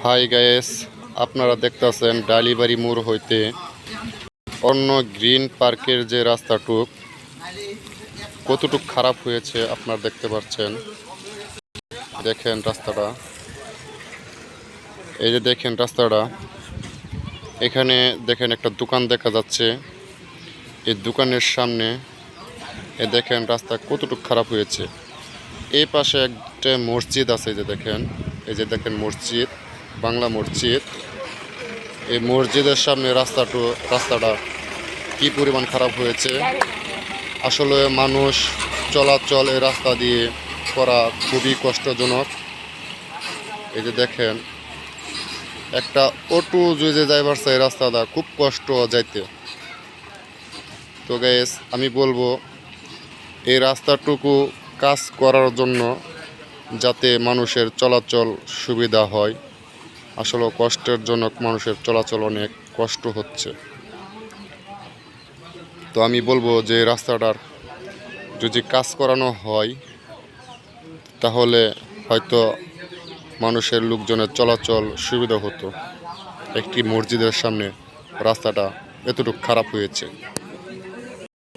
High guys, আপনারা দেখতেছেন ডালিবাড়ি মোড় হইতে অন্য গ্রিন পার্কের যে রাস্তাটুক কতটুক খারাপ হয়েছে আপনারা দেখতে পাচ্ছেন। দেখেন রাস্তাটা, এই যে দেখেন রাস্তাটা, এখানে দেখেন একটা দোকান দেখা যাচ্ছে। এই দোকানের সামনে দেখেন রাস্তা কতটুক খারাপ হয়েছে। এই পাশে একটা মসজিদ আছে, এই যে দেখেন মসজিদ, বাংলা মসজিদ। এই মসজিদের সামনে রাস্তাটা কি পরিমাণ খারাপ হয়েছে। আসলে মানুষ চলাচল এই রাস্তা দিয়ে করা খুবই কষ্টজনক। এই যে দেখেন একটা অটো যে যাইবার চাই, রাস্তাটা খুব কষ্ট যাইতে। তো গাইস, আমি বলবো এই রাস্তাটুকু কাজ করার জন্য, যাতে মানুষের চলাচল সুবিধা হয়। আসলে কষ্টের জনক, মানুষের চলাচল অনেক কষ্ট হচ্ছে। তো আমি বলবো যে রাস্তাটার যদি কাজ করানো হয় তাহলে হয়তো মানুষের লোকজনের চলাচল সুবিধা হতো। একটি মসজিদের সামনে রাস্তাটা এতটুকু খারাপ হয়েছে।